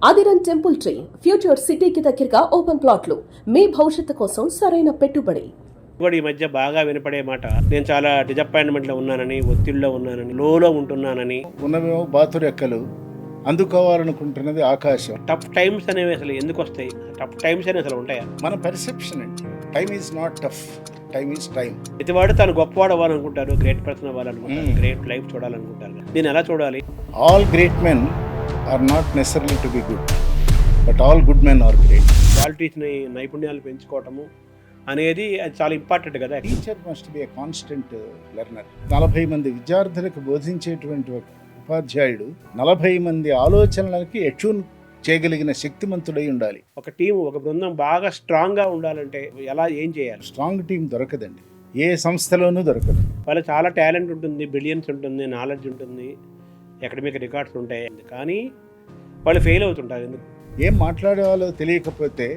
ఆదిరన్ temple tree future సిటీకి దగ్గరగా open ప్లాట్లు మీ భవిష్యత్తు కోసం సరైన పెట్టుబడి. కూడా ఈ మధ్య బాగా వినపడే మాట, నేను చాలా డిసప్పాయింట్మెంట్లో ఉన్నానని, ఒత్తిడిలో ఉన్నానని, లోలో ఉంటున్నానని. ఉన్నవేమో బాతురెక్కలు, అందుకోవాలనుకుంటున్నది ఆకాశం. టఫ్ టైమ్స్ అనేవి అసలు ఎందుకు వస్తాయి? టఫ్ టైమ్స్ అనేవి అసలు ఉంటాయా? మన పెర్సెప్షన్ అండి. Time is not tough, time is time. ప్రతివాడు తాను గొప్పవాడు అవ్వాలనుకుంటారు, గ్రేట్ పర్సన్ అవ్వాలనుకుంటారు, గ్రేట్ లైఫ్ చూడాలనుకుంటారు. నేను ఎలా చూడాలి? All great men are not necessary to be good, but all good men are great. క్వాలిటీస్ని, నైపుణ్యాలు పెంచుకోవటము అనేది అది చాలా ఇంపార్టెంట్ కదా. Teacher must be a constant learner. 40 మంది విద్యార్థులకు బోధించేటువంటి ఒక ఉపాధ్యాయుడు 40 మంది ఆలోచనలకి ఎట్యూన్ చేయగలిగిన శక్తిమంతుడై ఉండాలి. ఒక టీం, ఒక బృందం బాగా స్ట్రాంగ్గా ఉండాలంటే ఎలా, ఏం చేయాలి? స్ట్రాంగ్ టీం దొరకదండి, ఏ సంస్థలోనూ దొరకదు. వాళ్ళు చాలా టాలెంట్ ఉంటుంది, బ్రిలియన్స్ ఉంటుంది, నాలెడ్జ్ ఉంటుంది, అకాడమిక్ రికార్డ్స్ ఉంటాయి, కానీ వాళ్ళు ఫెయిల్ అవుతుంటారు. ఎందుకు? ఏం మాట్లాడేవాళ్ళో తెలియకపోతే,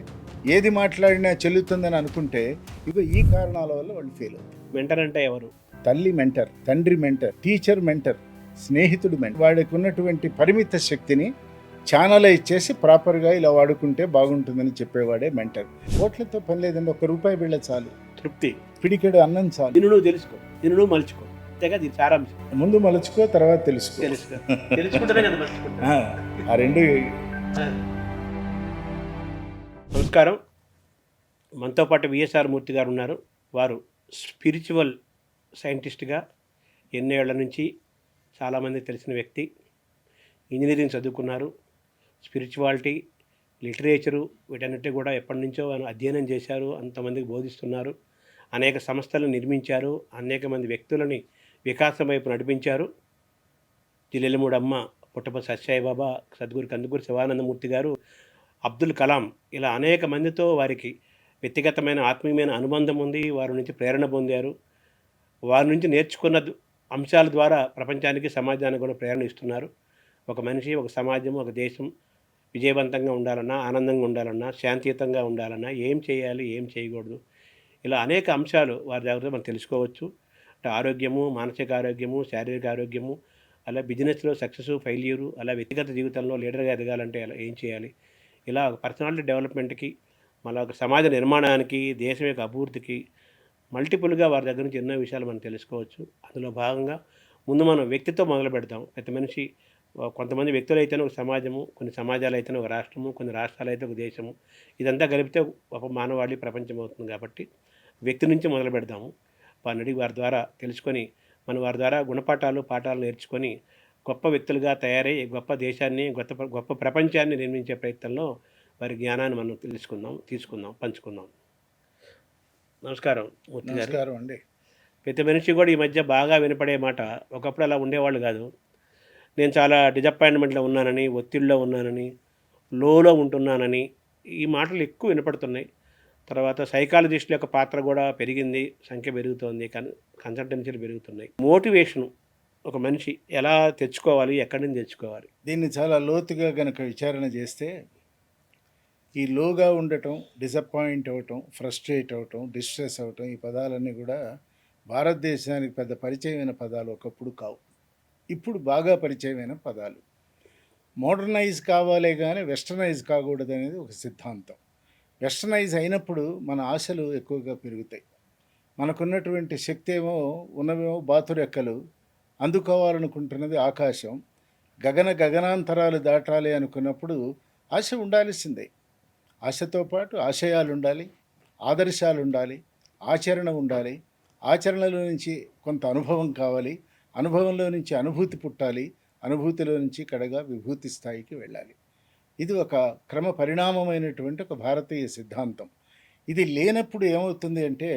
ఏది మాట్లాడినా చెల్లుతుందని అనుకుంటే, ఇగో ఈ కారణాల వల్ల వాళ్ళు ఫెయిల్ అవుతారు. మెంటర్ అంటే ఎవరు? తల్లి మెంటర్, తండ్రి మెంటర్, టీచర్ మెంటర్, స్నేహితుడు మెంటర్. వాడికి ఉన్నటువంటి పరిమిత శక్తిని ఛానలైజ్ చేసి ప్రాపర్గా ఇలా వాడుకుంటే బాగుంటుందని చెప్పేవాడే మెంటర్. ఓట్లతో పని లేదండి, ₹1 బిళ్ళ చాలు, తృప్తి, పిడికెడు అన్నం చాలు. నిన్ను నువ్వు తెలుసుకో, నిన్ను నువ్వు మలుచుకో, అంతేగా దీని సారాంశం. ముందు మలుచుకో, తర్వాత తెలుసుకో. తెలుసుకుంటేనే కదా మలుచుకుంటా. ఆ రెండు. నమస్కారం. మనతో పాటు విఎస్ఆర్ మూర్తి గారు ఉన్నారు. వారు స్పిరిచువల్ సైంటిస్ట్గా ఎన్నేళ్ల నుంచి చాలామంది తెలిసిన వ్యక్తి. ఇంజనీరింగ్ చదువుకున్నారు. స్పిరిచువాలిటీ, లిటరేచరు, వీటన్నిటి కూడా ఎప్పటి నుంచో అధ్యయనం చేశారు, అంతమందికి బోధిస్తున్నారు. అనేక సంస్థలను నిర్మించారు, అనేక మంది వ్యక్తులని వికాసం వైపు నడిపించారు. జిల్లెలమూడమ్మ, పుట్టపర్తి సత్యసాయిబాబా, సద్గురు కందుకూరి శివానందమూర్తి గారు, అబ్దుల్ కలాం, ఇలా అనేక మందితో వారికి వ్యక్తిగతమైన ఆత్మీయమైన అనుబంధం ఉంది. వారి నుంచి ప్రేరణ పొందారు. వారి నుంచి నేర్చుకున్న అంశాల ద్వారా ప్రపంచానికి, సమాజానికి కూడా ప్రేరణ ఇస్తున్నారు. ఒక మనిషి, ఒక సమాజం, ఒక దేశం విజయవంతంగా ఉండాలన్నా, ఆనందంగా ఉండాలన్నా, శాంతియుతంగా ఉండాలన్నా ఏం చేయాలి, ఏం చేయకూడదు, ఇలా అనేక అంశాలు వారి దగ్గర మనం తెలుసుకోవచ్చు. అంటే ఆరోగ్యము, మానసిక ఆరోగ్యము, శారీరక ఆరోగ్యము, అలా బిజినెస్లో సక్సెస్, ఫెయిల్యూరు, అలా వ్యక్తిగత జీవితంలో లీడర్గా ఎదగాలంటే అలా ఏం చేయాలి, ఇలా పర్సనాలిటీ డెవలప్మెంట్కి, మళ్ళీ ఒక సమాజ నిర్మాణానికి, దేశం యొక్క అభివృద్ధికి మల్టిపుల్గా వారి దగ్గర నుంచి ఎన్నో విషయాలు మనం తెలుసుకోవచ్చు. అందులో భాగంగా ముందు మనం వ్యక్తితో మొదలు పెడతాం. ప్రతి మనిషి, కొంతమంది వ్యక్తులు అయితేనే ఒక సమాజము, కొన్ని సమాజాలు అయితేనే ఒక రాష్ట్రము, కొన్ని రాష్ట్రాలు అయితే ఒక దేశము, ఇదంతా కలిపితే ఒక మానవాళి ప్రపంచం అవుతుంది. కాబట్టి వ్యక్తి నుంచి మొదలు పెడతాము. వారిని అడిగి వారి ద్వారా తెలుసుకొని, మనం వారి ద్వారా గుణపాఠాలు, పాఠాలు నేర్చుకొని గొప్ప వ్యక్తులుగా తయారై గొప్ప దేశాన్ని, గొప్ప ప్రపంచాన్ని నిర్మించే ప్రయత్నంలో వారి జ్ఞానాన్ని మనం తీసుకుందాం, పంచుకుందాం. నమస్కారం మూర్తి గారు. నమస్కారం అండి. ప్రతి మనిషి కూడా ఈ మధ్య బాగా వినపడే మాట, ఒకప్పుడు అలా ఉండేవాళ్ళు కాదు, నేను చాలా డిసప్పాయింట్మెంట్లో ఉన్నానని, ఒత్తిడిలో ఉన్నానని, లోలో ఉంటున్నానని, ఈ మాటలు ఎక్కువ వినపడుతున్నాయి. తర్వాత సైకాలజిస్టుల యొక్క పాత్ర కూడా పెరిగింది, సంఖ్య పెరుగుతోంది, కన్సల్టెన్సీలు పెరుగుతున్నాయి. మోటివేషను ఒక మనిషి ఎలా తెచ్చుకోవాలి, ఎక్కడి నుంచి తెచ్చుకోవాలి? దీన్ని చాలా లోతుగా గనక విచారణ చేస్తే, ఈ లోగా ఉండటం, డిసప్పాయింట్ అవ్వటం, ఫ్రస్ట్రేట్ అవ్వటం, డిస్ట్రెస్ అవ్వటం, ఈ పదాలన్నీ కూడా భారతదేశానికి పెద్ద పరిచయమైన పదాలు ఒకప్పుడు కావు. ఇప్పుడు బాగా పరిచయమైన పదాలు. మోడర్నైజ్ కావాలే కానీ వెస్టర్నైజ్ కాకూడదు అనేది ఒక సిద్ధాంతం. వెస్టర్నైజ్ అయినప్పుడు మన ఆశలు ఎక్కువగా పెరుగుతాయి. మనకున్నటువంటి శక్తి ఏమో, ఉన్నవేమో బాతురెక్కలు, అందుకోవాలనుకుంటున్నది ఆకాశం. గగనాంతరాలు దాటాలి అనుకున్నప్పుడు ఆశ ఉండాల్సిందే. ఆశతో పాటు ఆశయాలు ఉండాలి, ఆదర్శాలు ఉండాలి, ఆచరణ ఉండాలి. ఆచరణలో నుంచి కొంత అనుభవం కావాలి, అనుభవంలో నుంచి అనుభూతి పుట్టాలి, అనుభూతిలో నుంచి కడగా విభూతి స్థాయికి వెళ్ళాలి. ఇది ఒక క్రమ పరిణామమైనటువంటి ఒక భారతీయ సిద్ధాంతం. ఇది లేనప్పుడు ఏమవుతుంది అంటే,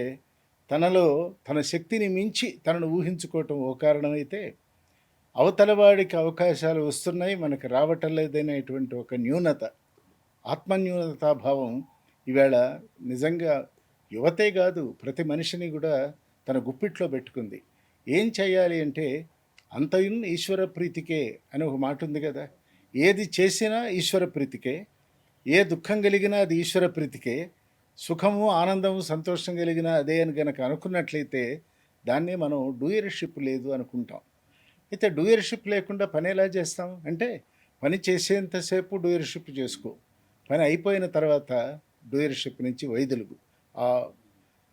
తనలో తన శక్తిని మించి తనను ఊహించుకోవటం ఓ కారణమైతే, అవతలవాడికి అవకాశాలు వస్తున్నాయి, మనకు రావటం లేదనేటువంటి ఒక న్యూనత, ఆత్మన్యూనతాభావం ఈవేళ నిజంగా యువతే కాదు, ప్రతి మనిషిని కూడా తన గుప్పిట్లో పెట్టుకుంది. ఏం చేయాలి అంటే, అంతయున్ ఈశ్వర ప్రీతికే అని ఒక మాట ఉంది కదా. ఏది చేసినా ఈశ్వర ప్రీతికే, ఏ దుఃఖం కలిగినా అది ఈశ్వర ప్రీతికే, సుఖము, ఆనందము, సంతోషం కలిగినా అదే అని కనుక అనుకున్నట్లయితే దాన్నే మనం డూయర్షిప్ లేదు అనుకుంటాం. అయితే డూయర్షిప్ లేకుండా పని ఎలా చేస్తాం అంటే, పని చేసేంతసేపు డూయర్షిప్ చేసుకో, పని అయిపోయిన తర్వాత డూయర్షిప్ నుంచి వైదొలుగు. ఆ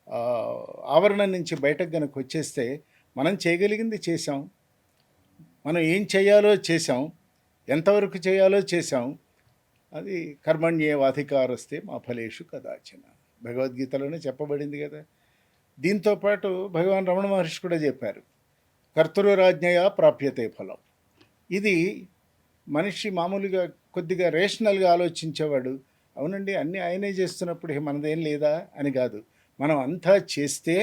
ఆ ఆవరణం నుంచి బయటకు కనుక వచ్చేస్తే మనం చేయగలిగింది చేసాం, మనం ఏం చేయాలో చేసాం, ఎంతవరకు చేయాలో చేసాం. అది కర్మణ్యేవాధికారస్తే మా ఫలేషు కదాచన భగవద్గీతలోనే చెప్పబడింది కదా. దీంతోపాటు భగవాన్ రమణ మహర్షి కూడా చెప్పారు, కర్తృరాజ్ఞయా ప్రాప్యతే ఫలం. ఇది మనిషి మామూలుగా కొద్దిగా రేషనల్గా ఆలోచించేవాడు, అవునండి అన్నీ ఆయనే చేస్తున్నప్పుడు మనదేం లేదా అని కాదు. మనం అంతా చేస్తే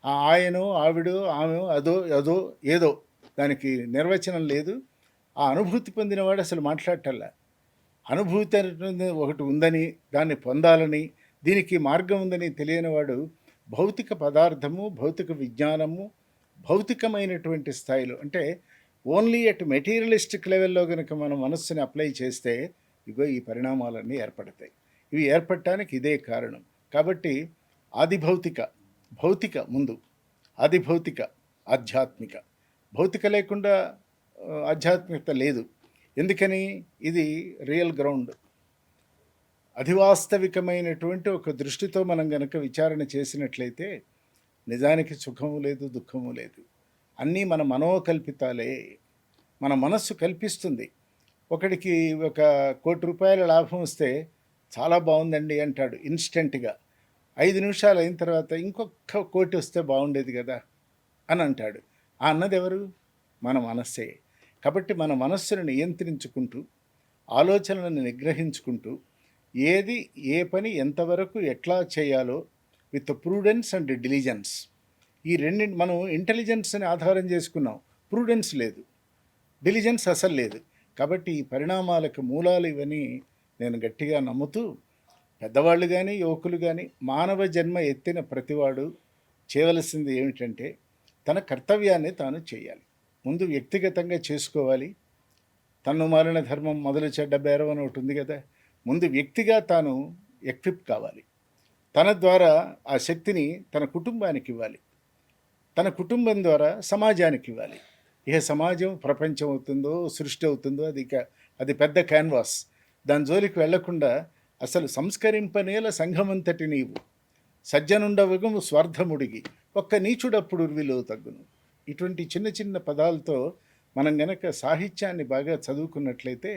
ఆ ఆయనో ఆవిడో ఆమె అదో అదో ఏదో దానికి నిర్వచనం లేదు. ఆ అనుభూతి పొందినవాడు అసలు మాట్లాడటల్లా. అనుభూతి అనేది ఒకటి ఉందని, దాన్ని పొందాలని, దీనికి మార్గం ఉందని తెలియనివాడు భౌతిక పదార్థము, భౌతిక విజ్ఞానము, భౌతికమైనటువంటి స్థాయిలో అంటే ఓన్లీ అట్ మెటీరియలిస్టిక్ లెవెల్లో కనుక మనం మనస్సుని అప్లై చేస్తే ఇగో ఈ పరిణామాలన్నీ ఏర్పడతాయి. ఇవి ఏర్పడటానికి ఇదే కారణం. కాబట్టి ఆదిభౌతిక, భౌతిక ముందు, ఆదిభౌతిక, ఆధ్యాత్మిక. భౌతిక లేకుండా ఆధ్యాత్మికత లేదు. ఎందుకని? ఇది రియల్ గ్రౌండ్. అధివాస్తవికమైనటువంటి ఒక దృష్టితో మనం గనక విచారణ చేసినట్లయితే నిజానికి సుఖము లేదు, దుఃఖము లేదు, అన్నీ మన మనోకల్పితాలే. మన మనస్సు కల్పిస్తుంది. ఒకడికి ₹1,00,00,000 లాభం వస్తే చాలా బాగుందండి అంటాడు ఇన్స్టెంట్గా. 5 నిమిషాలు అయిన తర్వాత ఇంకొక 1,00,00,000 వస్తే బాగుండేది కదా అని అంటాడు. ఆ అన్నది ఎవరు? మన మనస్సే. కాబట్టి మన మనస్సును నియంత్రించుకుంటూ, ఆలోచనలను నిగ్రహించుకుంటూ, ఏది ఏ పని ఎంతవరకు ఎట్లా చేయాలో విత్ ప్రూడెన్స్ అండ్ డిలిజెన్స్, ఈ రెండింటి మనం ఇంటెలిజెన్స్ని ఆధారం చేసుకున్నాం, ప్రూడెన్స్ లేదు, డిలిజెన్స్ అసలు లేదు. కాబట్టి ఈ పరిణామాలకు మూలాలు ఇవన్నీ నేను గట్టిగా నమ్ముతూ, పెద్దవాళ్ళు కానీ యువకులు కానీ మానవ జన్మ ఎత్తిన ప్రతివాడు చేయవలసింది ఏమిటంటే తన కర్తవ్యాన్ని తాను చేయాలి. ముందు వ్యక్తిగతంగా చేసుకోవాలి. తన్ను మాలిన ధర్మం మొదలు చెడ్డ బేరం అని ఒకటి ఉంది కదా. ముందు వ్యక్తిగా తాను ఎక్విప్ కావాలి. తన ద్వారా ఆ శక్తిని తన కుటుంబానికి ఇవ్వాలి, తన కుటుంబం ద్వారా సమాజానికి ఇవ్వాలి. ఇక సమాజం ప్రపంచం అవుతుందో సృష్టి అవుతుందో అది పెద్ద క్యాన్వాస్. దాని జోలికి వెళ్లకుండా అసలు సంస్కరింపనేల సంఘమంతటి నీవు సజ్జనుండవగము స్వార్థముడిగి ఒక్క నీచుడప్పుడు ఉర్విలో తగ్గును. ఇటువంటి చిన్న చిన్న పదాలతో మనం గనక సాహిత్యాన్ని బాగా చదువుకున్నట్లయితే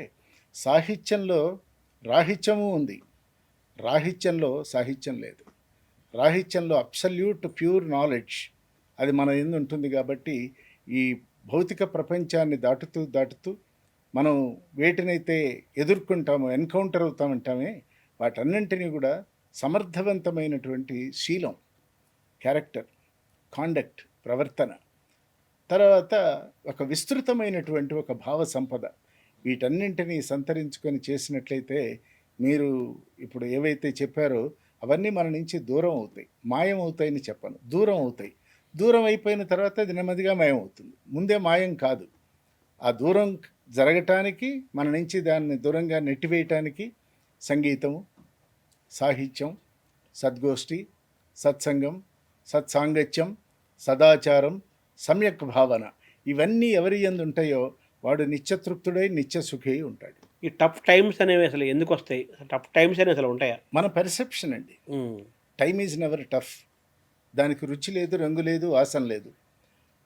సాహిత్యంలో రాహిత్యము ఉంది, రాహిత్యంలో సాహిత్యం లేదు. రాహిత్యంలో అబ్సల్యూట్ ప్యూర్ నాలెడ్జ్ అది మన ఎందు ఉంటుంది. కాబట్టి ఈ భౌతిక ప్రపంచాన్ని దాటుతూ మనం వేటినైతే ఎదుర్కొంటామో, ఎన్కౌంటర్ అవుతామంటామే, వాటన్నింటినీ కూడా సమర్థవంతమైనటువంటి శీలం, క్యారెక్టర్, కాండక్ట్, ప్రవర్తన, తర్వాత ఒక విస్తృతమైనటువంటి ఒక భావ సంపద, వీటన్నింటినీ సంతరించుకొని చేసినట్లయితే మీరు ఇప్పుడు ఏవైతే చెప్పారో అవన్నీ మన నుంచి దూరం అవుతాయి. మాయం అవుతాయని చెప్పను, దూరం అవుతాయి. దూరం అయిపోయిన తర్వాత అది నెమ్మదిగా మాయం అవుతుంది. ముందే మాయం కాదు. ఆ దూరం జరగటానికి, మన నుంచి దాన్ని దూరంగా నెట్టివేయటానికి సంగీతము, సాహిత్యం, సద్గోష్ఠి, సత్సంగం, సత్సాంగత్యం, సదాచారం, సమ్యక్ భావన, ఇవన్నీ ఎవరి యందు ఉంటాయో వాడు నిత్యతృప్తుడై నిత్యసుఖి ఉంటాడు. ఈ టఫ్ టైమ్స్ అనేవి అసలు ఎందుకు వస్తాయి? టఫ్ టైమ్స్ అనేవి అసలు ఉంటాయా? మన పెర్సెప్షన్ అండి. Time is never tough. దానికి రుచి లేదు, రంగు లేదు, వాసన లేదు.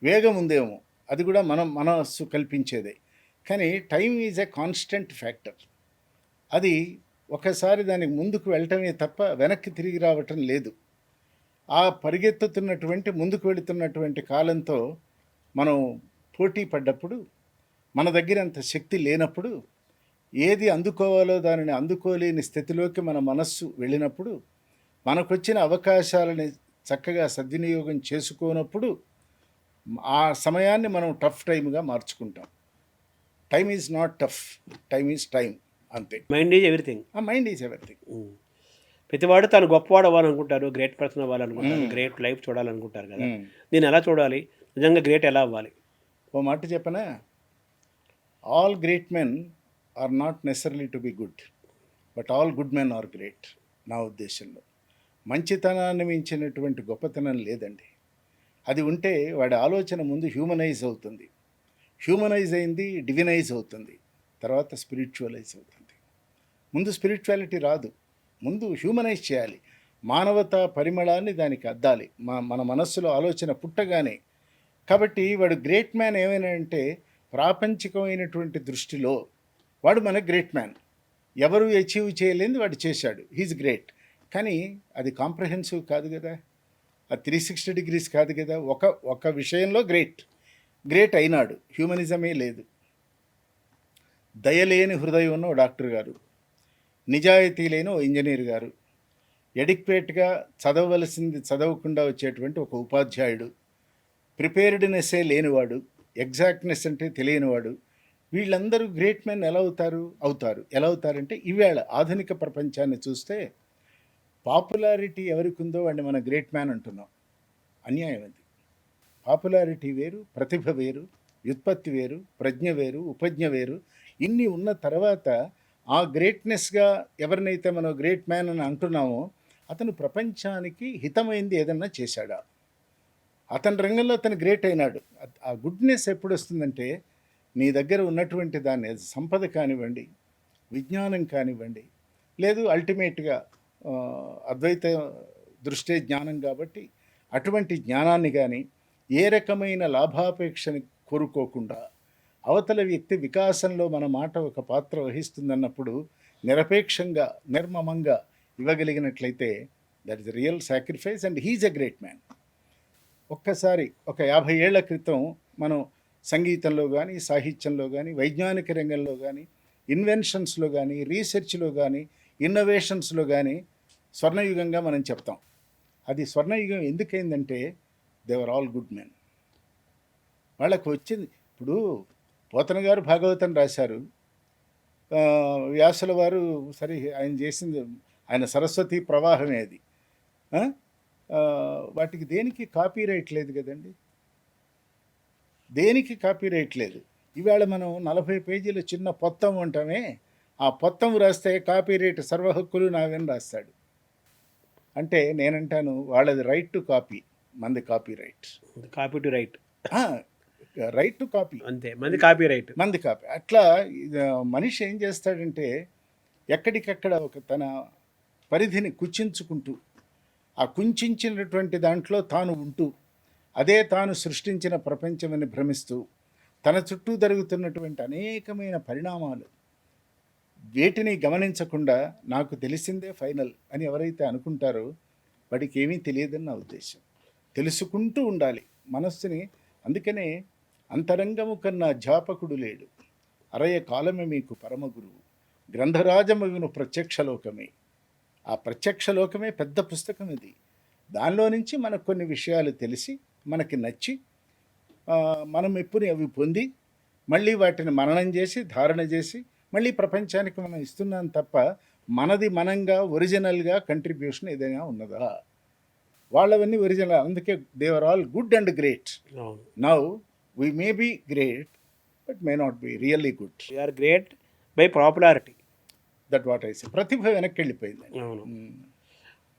వేగం ఉందేమో, అది కూడా మనస్సు కల్పించేదే. కానీ time is a constant factor. అది ఒకసారి దానికి ముందుకు వెళ్ళటమే తప్ప వెనక్కి తిరిగి రావటం లేదు. ఆ పరిగెత్తుతున్నటువంటి ముందుకు వెళుతున్నటువంటి కాలంతో మనం పోటీ పడ్డప్పుడు, మన దగ్గర అంత శక్తి లేనప్పుడు, ఏది అందుకోవాలో దానిని అందుకోలేని స్థితిలోకి మన మనస్సు వెళ్ళినప్పుడు, మనకొచ్చిన అవకాశాలని చక్కగా సద్వినియోగం చేసుకోనప్పుడు ఆ సమయాన్ని మనం టఫ్ టైమ్గా మార్చుకుంటాం. Time is not tough, time is time, అంతే. Mind is everything. Mind is everything. ప్రతివాడు తాను గొప్పవాడు అవ్వాలనుకుంటారు, గ్రేట్ పర్సన్ అవ్వాలనుకుంటారు, గ్రేట్ లైఫ్ చూడాలనుకుంటారు కదా. నేను ఎలా చూడాలి? నిజంగా గ్రేట్ ఎలా అవ్వాలి? ఓ మాట చెప్పనా, all great men are not necessary to be good, but all good men are great. నా ఉద్దేశంలో మంచితనాన్ని మించినటువంటి గొప్పతనం లేదండి. అది ఉంటే వాడి ఆలోచన ముందు హ్యూమనైజ్ అవుతుంది, హ్యూమనైజ్ అయింది డివినైజ్ అవుతుంది. తర్వాత స్పిరిచువలైజ్ అవుతుంది. ముందు స్పిరిచువాలిటీ రాదు, ముందు హ్యూమనైజ్ చేయాలి, మానవతా పరిమళాన్ని దానికి అద్దాలి మన మనస్సులో ఆలోచన పుట్టగానే. కాబట్టి వాడు గ్రేట్ మ్యాన్ ఏమైనా అంటే ప్రాపంచికమైనటువంటి దృష్టిలో వాడు మన గ్రేట్ మ్యాన్. ఎవరు అచీవ్ చేయలేనిది వాడు చేశాడు, హీజ్ గ్రేట్. కానీ అది కాంప్రహెన్సివ్ కాదు కదా, అది 360 degrees కాదు కదా. ఒక విషయంలో గ్రేట్ అయినాడు, హ్యూమనిజమే లేదు. దయలేని హృదయం ఉన్న ఓ డాక్టర్ గారు, నిజాయితీ లేని ఓ ఇంజనీర్ గారు, ఎడిక్వేట్గా చదవవలసింది చదవకుండా వచ్చేటువంటి ఒక ఉపాధ్యాయుడు, ప్రిపేర్డ్నెస్సే లేనివాడు, ఎగ్జాక్ట్నెస్ అంటే తెలియనివాడు, వీళ్ళందరూ గ్రేట్ మెన్ ఎలా అవుతారంటే ఈవేళ ఆధునిక ప్రపంచాన్ని చూస్తే పాపులారిటీ ఎవరికి ఉందో వాడిని మనం గ్రేట్ మ్యాన్ అంటున్నాం. అన్యాయం అది. పాపులారిటీ వేరు, ప్రతిభ వేరు, వ్యుత్పత్తి వేరు, ప్రజ్ఞ వేరు, ఉపజ్ఞ వేరు. ఇన్ని ఉన్న తర్వాత ఆ గ్రేట్నెస్గా ఎవరినైతే మనం గ్రేట్ మ్యాన్ అని అంటున్నామో అతను ప్రపంచానికి హితమైంది ఏదన్నా చేశాడా, అతని రంగంలో అతను గ్రేట్ అయినాడు. ఆ గుడ్నెస్ ఎప్పుడు వస్తుందంటే నీ దగ్గర ఉన్నటువంటి దాన్ని, సంపద కానివ్వండి, విజ్ఞానం కానివ్వండి, లేదు అల్టిమేట్గా అద్వైత దృష్టే జ్ఞానం కాబట్టి అటువంటి జ్ఞానాన్ని కానీ ఏ రకమైన లాభాపేక్షని కోరుకోకుండా అవతల వ్యక్తి వికాసంలో మన మాట ఒక పాత్ర వహిస్తుందన్నప్పుడు నిరపేక్షంగా నిర్మమంగా ఇవ్వగలిగినట్లయితే that is real sacrifice and he's a great man. ఒక్కసారి ఒక 50 ఏళ్ల క్రితం మనం సంగీతంలో కానీ, సాహిత్యంలో కానీ, వైజ్ఞానిక రంగంలో కానీ, ఇన్వెన్షన్స్లో కానీ, రీసెర్చ్లో కానీ, ఇన్నోవేషన్స్లో కానీ స్వర్ణయుగంగా మనం చెప్తాం. అది స్వర్ణయుగం ఎందుకైందంటే దేవర్ ఆల్ గుడ్ మెన్. వాళ్ళకు వచ్చింది. ఇప్పుడు పోతన గారు భాగవతం రాశారు, వ్యాసుల వారు సరే ఆయన చేసింది, ఆయన సరస్వతి ప్రవాహమే అది. వాటికి దేనికి కాపీరైట్ లేదు కదండి, దేనికి కాపీరైట్ లేదు. ఇవాళ మనం 40 పేజీల చిన్న పొత్తం ఉంటామే, ఆ పొత్తం రాస్తే కాపీరైట్ సర్వ హక్కులు నావని రాస్తాడు. అంటే నేనంటాను వాళ్ళది రైట్ టు కాపీ, మంది copyright. Copy to right, right to copy అంతే, మంది కాపీ రైట్, మంది కాపీ. అట్లా మనిషి ఏం చేస్తాడంటే ఎక్కడికక్కడ ఒక తన పరిధిని కుచించుకుంటూ, ఆ కుంచినటువంటి దాంట్లో తాను ఉంటూ, అదే తాను సృష్టించిన ప్రపంచమని భ్రమిస్తూ, తన చుట్టూ జరుగుతున్నటువంటి అనేకమైన పరిణామాలు వేటిని గమనించకుండా నాకు తెలిసిందే ఫైనల్ అని ఎవరైతే అనుకుంటారో వాడికి ఏమీ తెలియదని నా ఉద్దేశం. తెలుసుకుంటూ ఉండాలి మనస్సుని. అందుకనే అంతరంగము కన్నా అధ్యాపకుడు లేడు, అరయ కాలమే మీకు పరమ గురువు, గ్రంథరాజమగును ప్రత్యక్షలోకమే. ఆ ప్రత్యక్షలోకమే పెద్ద పుస్తకం ఇది. దానిలో నుంచి మనకు కొన్ని విషయాలు తెలిసి మనకి నచ్చి మనం ఎప్పుడు అవి పొంది మళ్ళీ వాటిని మననం చేసి ధారణ చేసి మళ్ళీ ప్రపంచానికి మనం ఇస్తున్నాం తప్ప మనది మనంగా ఒరిజినల్గా కంట్రిబ్యూషన్ ఏదైనా ఉన్నదా? వాళ్ళవన్నీ ఒరిజినల్. అందుకే they're all good and great. Now we may be great but may not be really good. We are great by popularity. That what I say. ప్రతిభ వెనక్కి వెళ్ళిపోయింది. అవును.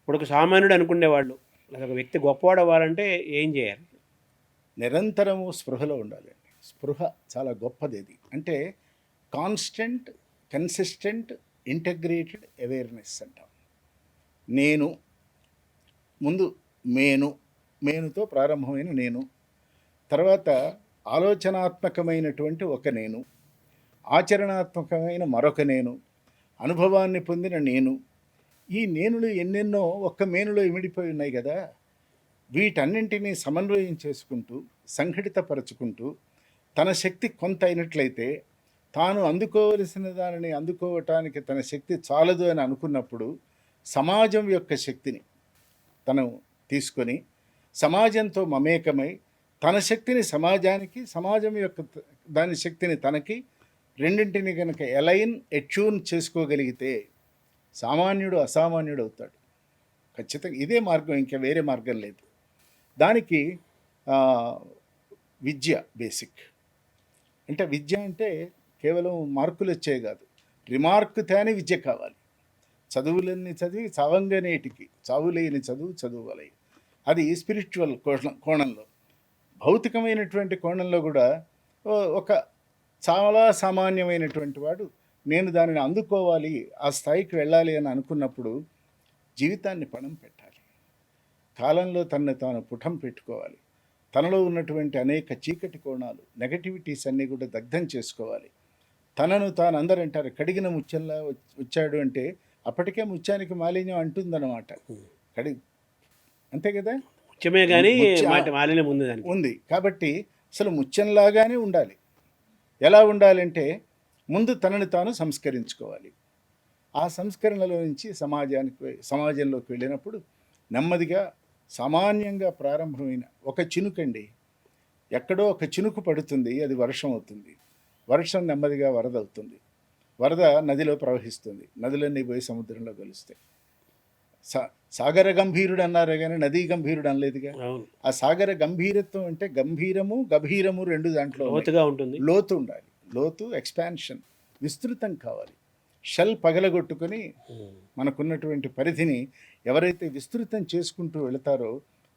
ఇప్పుడు ఒక సామాన్యుడు అనుకునేవాళ్ళు ఒక వ్యక్తి గొప్పవాడు అవ్వాలంటే ఏం చేయాలి? నిరంతరము స్పృహలో ఉండాలి. స్పృహ చాలా గొప్పది. ఇది అంటే కాన్స్టెంట్, కన్సిస్టెంట్, ఇంటగ్రేటెడ్ అవేర్నెస్ అంటాం. నేను ముందు మేనుతో ప్రారంభమైన నేను, తర్వాత ఆలోచనాత్మకమైనటువంటి ఒక నేను, ఆచరణాత్మకమైన మరొక నేను, అనుభవాన్ని పొందిన నేను. ఈ నేనులు ఎన్నెన్నో ఒక్క మేనులో ఇమిడిపోయి ఉన్నాయి కదా. వీటన్నింటినీ సమన్వయం చేసుకుంటూ సంఘటితపరచుకుంటూ తన శక్తి కొంత అయినట్లయితే తాను అందుకోవలసిన దానిని అందుకోవటానికి తన శక్తి చాలదు అని అనుకున్నప్పుడు సమాజం యొక్క శక్తిని తను తీసుకొని సమాజంతో మమేకమై తన శక్తిని సమాజానికి, సమాజం యొక్క దాని శక్తిని తనకి, రెండింటిని కనుక ఎట్యూన్ చేసుకోగలిగితే సామాన్యుడు అసామాన్యుడు అవుతాడు. ఖచ్చితంగా ఇదే మార్గం, ఇంకా వేరే మార్గం లేదు. దానికి విద్య బేసిక్. అంటే విద్య అంటే కేవలం మార్కులు వచ్చాయి కాదు, రిమార్క్ తేని విద్య కావాలి. చదువులన్నీ చదివి చావంగనేటికి చావులేని చదువువలై. అది స్పిరిచువల్ కోణంలో. భౌతికమైనటువంటి కోణంలో కూడా ఒక చాలా సామాన్యమైనటువంటి వాడు నేను దానిని అందుకోవాలి, ఆ స్థాయికి వెళ్ళాలి అని అనుకున్నప్పుడు జీవితాన్ని పణం పెట్టాలి. కాలంలో తనను తాను పుటం పెట్టుకోవాలి. తనలో ఉన్నటువంటి అనేక చీకటి కోణాలు, నెగటివిటీస్ అన్నీ కూడా దగ్ధం చేసుకోవాలి. తనను తాను అందరంటారు కడిగిన ముత్యంలా వచ్చాడు అంటే అప్పటికే ముత్యానికి మాలిన్యం అంటుందన్నమాట. అంతే కదా, ముఖ్యమే కానీ మాలిన్యం ఉంది దానికి ఉంది. కాబట్టి అసలు ముత్యంలాగానే ఉండాలి. ఎలా ఉండాలంటే ముందు తనని తాను సంస్కరించుకోవాలి. ఆ సంస్కరణలో నుంచి సమాజంలోకి వెళ్ళినప్పుడు నెమ్మదిగా సామాన్యంగా ప్రారంభమైన ఒక చినుకండి, ఎక్కడో ఒక చినుకు పడుతుంది, అది వర్షం అవుతుంది. వర్షం నెమ్మదిగా వరద అవుతుంది. వరద నదిలో ప్రవహిస్తుంది. నదులన్నీ పోయి సముద్రంలో కలుస్తాయి. సాగర గంభీరుడు అన్నారే కానీ నదీ గంభీరుడు అనలేదుగా. ఆ సాగర గంభీరత్వం అంటే గంభీరము గభీరము రెండు దాంట్లో ఉంటుంది. లోతు ఉండాలి. లోతు, ఎక్స్పాన్షన్, విస్తృతం కావాలి. షెల్ పగలగొట్టుకొని మనకున్నటువంటి పరిధిని ఎవరైతే విస్తృతం చేసుకుంటూ వెళతారో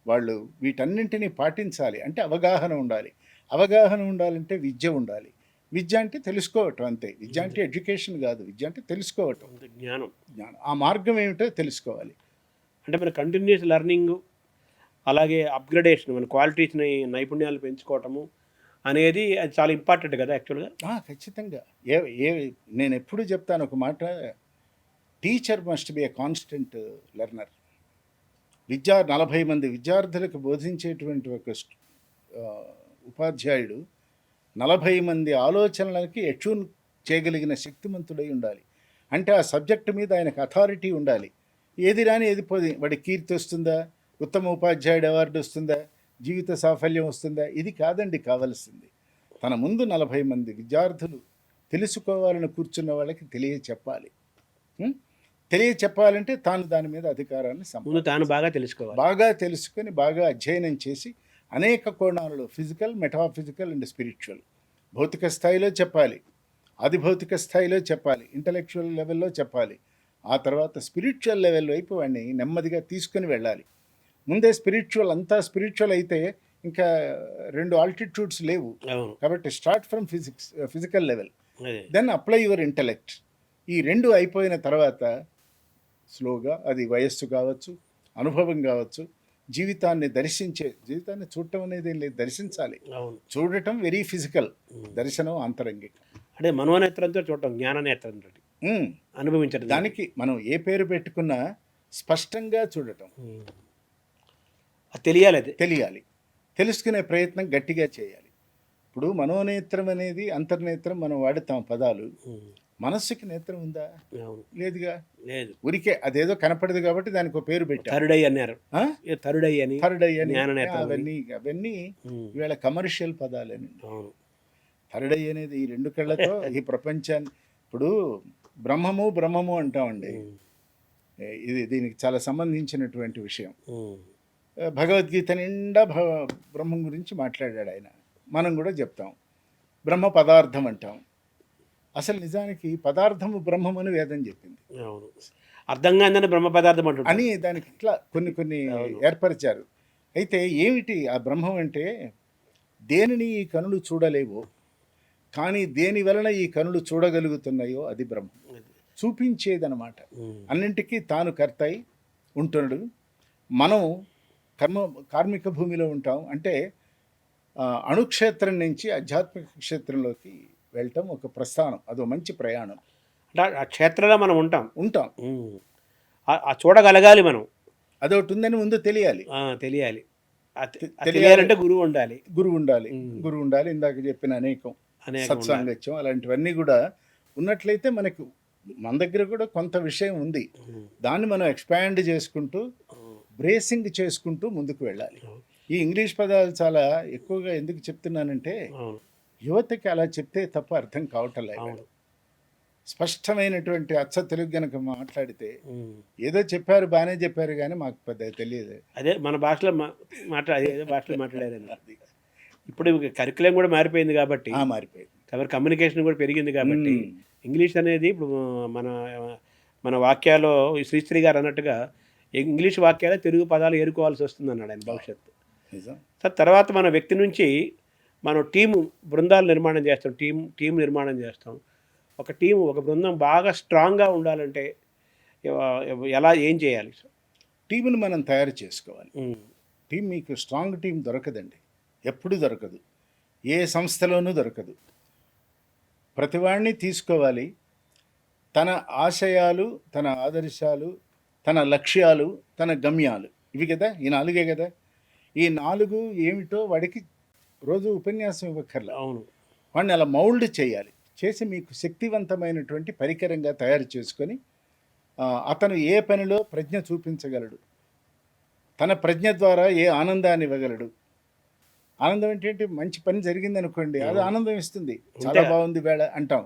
వాళ్ళు వీటన్నింటినీ పాటించాలి. అంటే అవగాహన ఉండాలి. అవగాహన ఉండాలంటే విద్య ఉండాలి. విద్య అంటే తెలుసుకోవటం అంతే. విద్య అంటే ఎడ్యుకేషన్ కాదు, విద్య అంటే తెలుసుకోవటం, జ్ఞానం. ఆ మార్గం ఏమిటో తెలుసుకోవాలి. అంటే మన కంటిన్యూస్ లెర్నింగ్, అలాగే అప్గ్రేడేషన్, మన క్వాలిటీస్ని, నైపుణ్యాలు పెంచుకోవటము అనేది అది చాలా ఇంపార్టెంట్ కదా యాక్చువల్గా. ఖచ్చితంగా. నేను ఎప్పుడు చెప్తాను ఒక మాట, teacher must be a constant learner. 40 మంది విద్యార్థులకు బోధించేటువంటి ఒక ఉపాధ్యాయుడు 40 మంది ఆలోచనలకి ఎట్యూన్ చేయగలిగిన శక్తిమంతుడై ఉండాలి. అంటే ఆ సబ్జెక్టు మీద ఆయనకు అథారిటీ ఉండాలి. ఏది రాని ఏది పోది, వాడి కీర్తి వస్తుందా, ఉత్తమ ఉపాధ్యాయుడు అవార్డు వస్తుందా, జీవిత సాఫల్యం వస్తుందా, ఇది కాదండి కావలసింది. తన ముందు 40 మంది విద్యార్థులు తెలుసుకోవాలని కూర్చున్న వాళ్ళకి తెలియచెప్పాలి. తెలియచెప్పాలంటే తాను దాని మీద అధికారాన్ని తాను బాగా తెలుసుకోవాలి. బాగా తెలుసుకొని బాగా అధ్యయనం చేసి అనేక కోణాలలో ఫిజికల్, మెటాఫిజికల్ అండ్ స్పిరిచువల్, భౌతిక స్థాయిలో చెప్పాలి, అధిభౌతిక స్థాయిలో చెప్పాలి, ఇంటలెక్చువల్ లెవెల్లో చెప్పాలి. ఆ తర్వాత స్పిరిచువల్ లెవెల్ వైపు వాడిని నెమ్మదిగా తీసుకొని వెళ్ళాలి. ముందే అంతా స్పిరిచువల్ అయితే ఇంకా 2 ఆల్టిట్యూడ్స్ లేవు. కాబట్టి start from physical level, then apply your intellect. ఈ 2 అయిపోయిన తర్వాత స్లోగా, అది వయస్సు కావచ్చు, అనుభవం కావచ్చు, జీవితాన్ని చూడటం అనేది ఏం లేదు, దర్శించాలి. చూడటం వెరీ ఫిజికల్, దర్శనం అంతరంగిక. అంటే మనోనేత్రంతో చూడటం, జ్ఞాననేత్రంతో అనుభవించడం. దానికి మనం ఏ పేరు పెట్టుకున్నా స్పష్టంగా చూడటం తెలియాలి. తెలుసుకునే ప్రయత్నం గట్టిగా చేయాలి. ఇప్పుడు మనోనేత్రం అనేది అంతర్నేత్రం మనం వాడుతాం పదాలు. మనస్సుకి నేత్రం ఉందా? లేదుగా. లేదు. ఊరికే అదేదో కనపడదు కాబట్టి దానికి ఒక పేరు పెట్టారు, థర్డ్ ఐ అన్నారు. థర్డ్ ఐ అని అవన్నీ ఇవాళ కమర్షియల్ పదాలేనండి. థర్డ్ ఐ అనేది ఈ 2 కళ్ళతో ఈ ప్రపంచాన్ని, ఇప్పుడు బ్రహ్మము అంటామండి. దీనికి చాలా సంబంధించినటువంటి విషయం. భగవద్గీత నిండా బ్రహ్మం గురించి మాట్లాడాడు ఆయన. మనం కూడా చెప్తాం బ్రహ్మ పదార్థం అంటాం. అసలు నిజానికి పదార్థము బ్రహ్మం అని వేదం చెప్పింది. అర్థంగా బ్రహ్మ పదార్థం అని దానికి ఇట్లా కొన్ని ఏర్పరిచారు. అయితే ఏమిటి ఆ బ్రహ్మం అంటే, దేనిని ఈ కనులు చూడలేవో కానీ దేని వలన ఈ కనులు చూడగలుగుతున్నాయో అది బ్రహ్మం. చూపించేదనమాట. అన్నింటికీ తాను కర్తై ఉంటున్నాడు. మనం కార్మిక భూమిలో ఉంటాం. అంటే అణుక్షేత్రం నుంచి ఆధ్యాత్మిక క్షేత్రంలోకి వెళ్ళటం ఒక ప్రస్థానం, అదో మంచి ప్రయాణం. అంటే ఆ క్షేత్రంలో మనం ఉంటాం. చూడగలగాలి మనం. అదొకటి ఉందని ముందు తెలియాలి. తెలియాలంటే గురువు ఉండాలి. ఇందాక చెప్పిన అనేకం సత్సాంగత్యం అలాంటివన్నీ కూడా ఉన్నట్లయితే మనకు మన దగ్గర కూడా కొంత విషయం ఉంది. దాన్ని మనం ఎక్స్పాండ్ చేసుకుంటూ, బ్రేసింగ్ చేసుకుంటూ ముందుకు వెళ్ళాలి. ఈ ఇంగ్లీష్ పదాలు చాలా ఎక్కువగా ఎందుకు చెప్తున్నానంటే, యువతకి అలా చెప్తే తప్ప అర్థం కావటం లేదు. స్పష్టమైనటువంటి అచ్చ తెలుగు గనక మాట్లాడితే ఏదో చెప్పారు, బాగానే చెప్పారు కానీ మాకు పెద్ద తెలియదు. అదే మన భాషలో మాట్లాడారు. ఇప్పుడు కరికులం కూడా మారిపోయింది కాబట్టి, కమ్యూనికేషన్ కూడా పెరిగింది కాబట్టి ఇంగ్లీష్ అనేది ఇప్పుడు మన వాక్యాల్లో శ్రీశ్రీ గారు అన్నట్టుగా ఇంగ్లీష్ వాక్యాలే తెలుగు పదాలు ఏరుకోవాల్సి వస్తుంది అన్నాడు ఆయన భవిష్యత్తు. తర్వాత మన వ్యక్తి నుంచి మనం బృందాలు నిర్మాణం చేస్తాం, టీం నిర్మాణం చేస్తాం. ఒక బృందం బాగా స్ట్రాంగ్గా ఉండాలంటే ఎలా ఏం చేయాలి? టీంని మనం తయారు చేసుకోవాలి. టీం మీకు స్ట్రాంగ్ టీం దొరకదండి, ఎప్పుడు దొరకదు, ఏ సంస్థలోనూ దొరకదు. ప్రతివాడిని తీసుకోవాలి. తన ఆశయాలు, తన ఆదర్శాలు, తన లక్ష్యాలు, తన గమ్యాలు, ఇవి కదా, ఈ 4 కదా. ఈ 4 ఏమిటో వాడికి రోజు ఉపన్యాసం ఇవ్వక్కర్లా. అవును. వాడిని అలా మౌల్డ్ చేయాలి. చేసి మీకు శక్తివంతమైనటువంటి పరికరంగా తయారు చేసుకొని అతను ఏ పనిలో ప్రజ్ఞ చూపించగలడు, తన ప్రజ్ఞ ద్వారా ఏ ఆనందాన్ని ఇవ్వగలడు. ఆనందం ఏంటంటే మంచి పని జరిగింది అనుకోండి, అది ఆనందం ఇస్తుంది. చాలా బాగుంది వేళ అంటాం.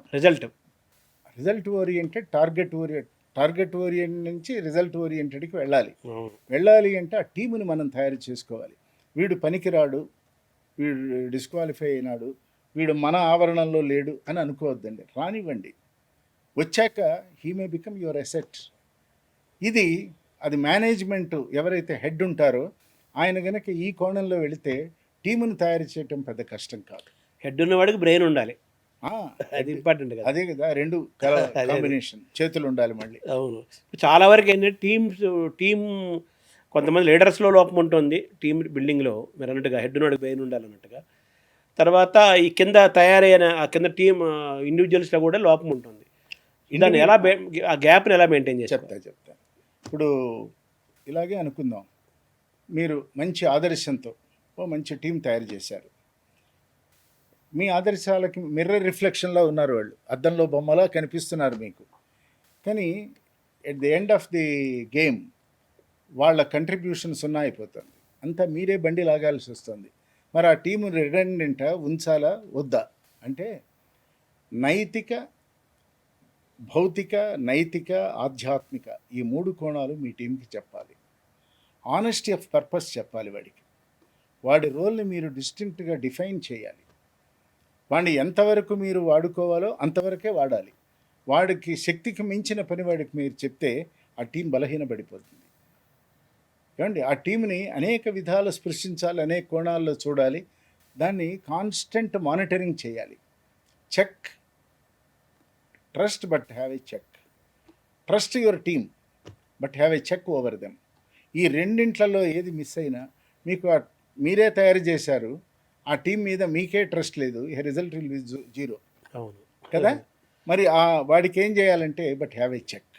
రిజల్ట్ ఓరియంటెడ్, టార్గెట్ ఓరియంట్ నుంచి రిజల్ట్ ఓరియంటెడ్కి వెళ్ళాలి అంటే ఆ టీముని మనం తయారు చేసుకోవాలి. వీడు పనికిరాడు, వీడు డిస్క్వాలిఫై అయినాడు, వీడు మన ఆవరణంలో లేడు అని అనుకోవద్దండి. రానివ్వండి, వచ్చాక he may become your asset. అది మేనేజ్మెంట్ ఎవరైతే హెడ్ ఉంటారో ఆయన గనక ఈ కోణంలో వెళితే టీమును తయారు చేయటం పెద్ద కష్టం కాదు. హెడ్ ఉన్నవాడికి బ్రెయిన్ ఉండాలి, అది ఇంపార్టెంట్ కదా. అదే కదా, 2 కాంబినేషన్, చేతులు ఉండాలి మళ్ళీ. అవును. చాలా వరకు ఏంటంటే టీం కొంతమంది లీడర్స్లో లోపం ఉంటుంది, టీం బిల్డింగ్లో మీరు అన్నట్టుగా హెడ్ ఉన్నవాడికి బ్రెయిన్ ఉండాలన్నట్టుగా. తర్వాత ఈ కింద తయారైన ఆ కింద టీం ఇండివిజువల్స్లో కూడా లోపం ఉంటుంది. దాన్ని ఆ గ్యాప్ని ఎలా మెయింటైన్ చేస్తారు? చెప్తా. ఇప్పుడు ఇలాగే అనుకుందాం, మీరు మంచి ఆదర్శంతో మంచి టీం తయారు చేశారు. మీ ఆదర్శాలకి మిర్రర్ రిఫ్లెక్షన్లో ఉన్నారు, వాళ్ళు అద్దంలో బొమ్మలా కనిపిస్తున్నారు మీకు. కానీ at the end of the game వాళ్ళ కంట్రిబ్యూషన్ 0 అయిపోతుంది. అంతా మీరే బండి లాగాల్సి వస్తుంది. మరి ఆ టీము రిడెండెంటా, ఉంచాలా వద్దా అంటే నైతిక, భౌతిక, నైతిక, ఆధ్యాత్మిక ఈ 3 కోణాలు మీ టీంకి చెప్పాలి. ఆనెస్టీ ఆఫ్ పర్పస్ చెప్పాలి వాడికి. వాడి రోల్ని మీరు డిస్టింక్ట్గా డిఫైన్ చేయాలి. వాడిని ఎంతవరకు మీరు వాడుకోవాలో అంతవరకే వాడాలి. వాడికి శక్తికి మించిన పని వాడికి మీరు చెప్తే ఆ టీం బలహీనపడిపోతుంది. ఏమండి, ఆ టీంని అనేక విధాలు స్పృశించాలి, అనేక కోణాల్లో చూడాలి. దాన్ని కాన్స్టెంట్ మానిటరింగ్ చేయాలి. Check, trust but have a check. Trust your team but have a check over them. ఈ రెండింట్లలో ఏది మిస్ అయినా మీకు మీరే తయారు చేశారు, ఆ టీం మీద మీకే ట్రస్ట్ లేదు, ఈ రిజల్ట్ విల్ బి 0. అవును కదా. మరి వాడికి ఏం చేయాలంటే బట్ హ్యావ్ ఏ చెక్.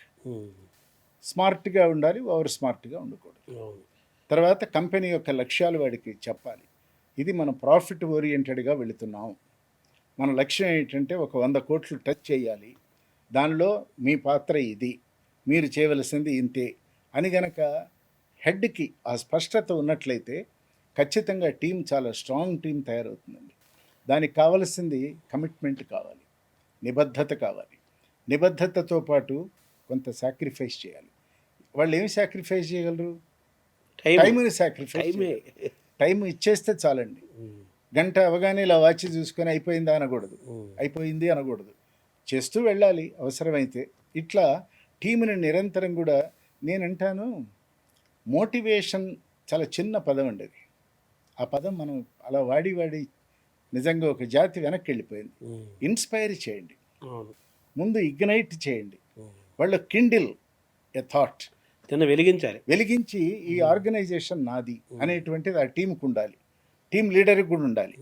స్మార్ట్గా ఉండాలి, ఓవర్ స్మార్ట్గా ఉండకూడదు. తర్వాత కంపెనీ యొక్క లక్ష్యాలు వాడికి చెప్పాలి. ఇది మనం ప్రాఫిట్ ఓరియంటెడ్గా వెళుతున్నాం, మన లక్ష్యం ఏంటంటే ఒక 100 కోట్లు టచ్ చేయాలి, దానిలో మీ పాత్ర ఇది, మీరు చేయవలసింది ఇంతే అని గనక హెడ్కి ఆ స్పష్టత ఉన్నట్లయితే ఖచ్చితంగా టీం చాలా స్ట్రాంగ్ టీం తయారవుతుందండి. దానికి కావలసింది కమిట్మెంట్ కావాలి, నిబద్ధత కావాలి. నిబద్ధతతో పాటు కొంత సాక్రిఫైస్ చేయాలి. వాళ్ళు ఏమి సాక్రిఫైస్ చేయగలరు? టైంని సాక్రిఫైస్. టైం ఇచ్చేస్తే చాలండి. గంట అవగానే ఇలా వాచ్ చూసుకొని అయిపోయింది అనకూడదు, చేస్తూ వెళ్ళాలి అవసరమైతే. ఇట్లా టీంని నిరంతరం కూడా, నేనంటాను మోటివేషన్ చాలా చిన్న పదం అండి అది. ఆ పదం మనం అలా వాడి నిజంగా ఒక జాతి వెనక్కి వెళ్ళిపోయింది. ఇన్స్పైర్ చేయండి, ముందు ఇగ్నైట్ చేయండి, వాళ్ళ కిండిల్ ఎ థాట్, వెలిగించి ఈ ఆర్గనైజేషన్ నాది అనేటువంటిది ఆ టీంకి ఉండాలి, టీం లీడర్కి కూడా ఉండాలి,